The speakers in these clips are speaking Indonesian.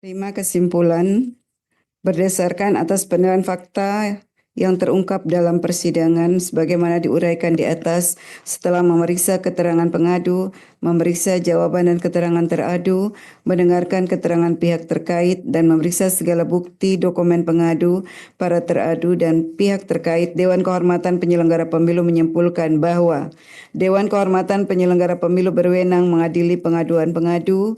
5. Kesimpulan. Berdasarkan atas penilaian fakta yang terungkap dalam persidangan sebagaimana diuraikan di atas, setelah memeriksa keterangan pengadu, memeriksa jawaban dan keterangan teradu, mendengarkan keterangan pihak terkait dan memeriksa segala bukti dokumen pengadu, para teradu dan pihak terkait, Dewan Kehormatan Penyelenggara Pemilu menyimpulkan bahwa Dewan Kehormatan Penyelenggara Pemilu berwenang mengadili pengaduan pengadu.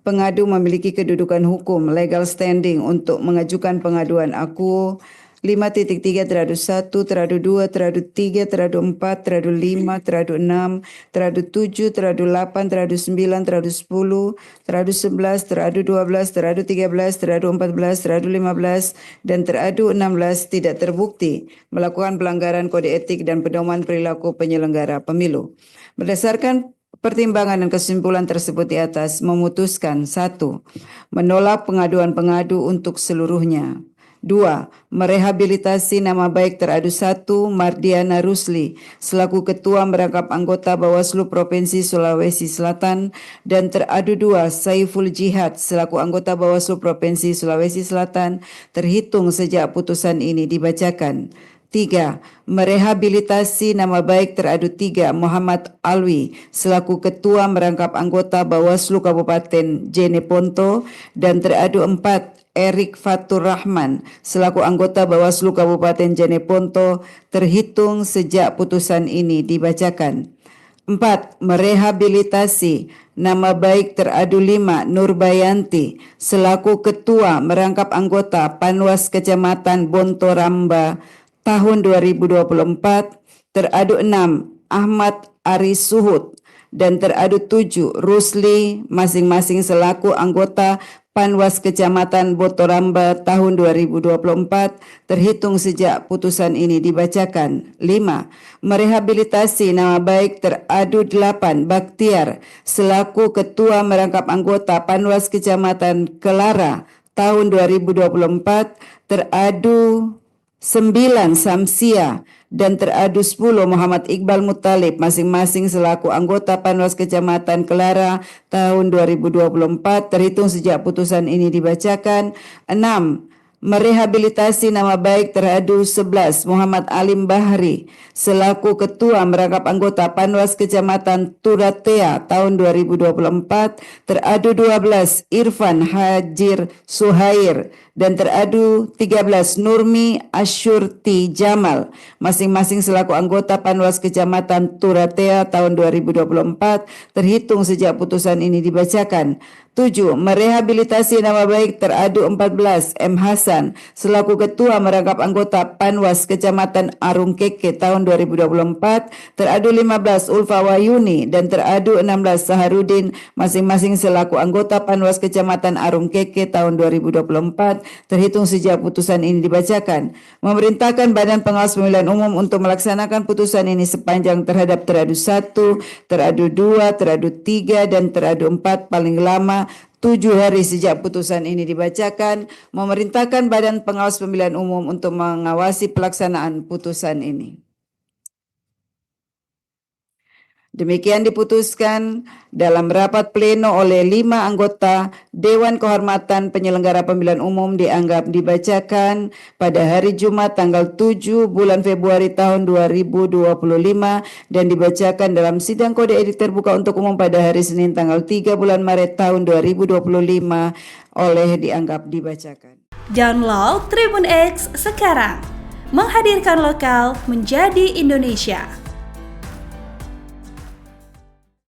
Pengadu memiliki kedudukan hukum legal standing untuk mengajukan pengaduan aku 5.3 teradu 1, teradu 2, teradu 3, teradu 4, teradu 5, teradu 6, teradu 7, teradu 8, teradu 9, teradu 10, teradu 11, teradu 12, teradu 13, teradu 14, teradu 15, dan teradu 16 tidak terbukti melakukan pelanggaran kode etik dan pedoman perilaku penyelenggara pemilu. Berdasarkan pertimbangan dan kesimpulan tersebut di atas memutuskan 1. Menolak pengaduan pengadu untuk seluruhnya. 2. Merehabilitasi nama baik teradu 1 Mardiana Rusli selaku Ketua Merangkap Anggota Bawaslu Provinsi Sulawesi Selatan dan teradu 2 Saiful Jihad selaku Anggota Bawaslu Provinsi Sulawesi Selatan terhitung sejak putusan ini dibacakan. 3. Merehabilitasi nama baik teradu 3 Muhammad Alwi selaku Ketua Merangkap Anggota Bawaslu Kabupaten Jeneponto dan teradu 4 Erik Fatur Rahman selaku anggota Bawaslu Kabupaten Jeneponto terhitung sejak putusan ini dibacakan. 4. Merehabilitasi nama baik teradu 5 Nurbayanti selaku Ketua Merangkap Anggota Panwas Kecamatan Bontoramba tahun 2024, teradu 6 Ahmad Aris Suhud dan teradu 7 Rusli masing-masing selaku anggota Panwas Kecamatan Bontoramba tahun 2024 terhitung sejak putusan ini dibacakan. 5. Merehabilitasi nama baik teradu 8 Baktiar selaku Ketua Merangkap Anggota Panwas Kecamatan Kelara tahun 2024 teradu 9 Samsia dan teradu 10 Muhammad Iqbal Muttalib masing-masing selaku anggota Panwas Kecamatan Kelara tahun 2024 terhitung sejak putusan ini dibacakan. 6. Merehabilitasi nama baik teradu 11 Muhammad Alim Bahri selaku Ketua Merangkap Anggota Panwas Kecamatan Turatea tahun 2024 teradu 12 Irfan Hajir Suhair dan teradu 13 Nurmi Asyurti Jamal masing-masing selaku anggota Panwas Kecamatan Turatea tahun 2024 terhitung sejak putusan ini dibacakan. 7. Merehabilitasi nama baik teradu 14 M. Hasan selaku Ketua Merangkap Anggota Panwas Kecamatan Arungkeke tahun 2024 teradu 15 Ulfa Wayuni dan teradu 16 Saharudin masing-masing selaku anggota Panwas Kecamatan Arungkeke tahun 2024 terhitung sejak putusan ini dibacakan. Memerintahkan Badan Pengawas Pemilihan Umum untuk melaksanakan putusan ini sepanjang terhadap teradu 1, teradu 2, teradu 3, dan teradu 4 paling lama 7 hari sejak putusan ini dibacakan. Memerintahkan Badan Pengawas Pemilihan Umum untuk mengawasi pelaksanaan putusan ini. Demikian diputuskan dalam rapat pleno oleh 5 anggota Dewan Kehormatan Penyelenggara Pemilihan Umum dianggap dibacakan pada hari Jumat tanggal 7 bulan Februari tahun 2025 dan dibacakan dalam sidang kode etik terbuka untuk umum pada hari Senin tanggal 3 bulan Maret tahun 2025 oleh dianggap dibacakan. Download Tribun X sekarang, menghadirkan lokal menjadi Indonesia.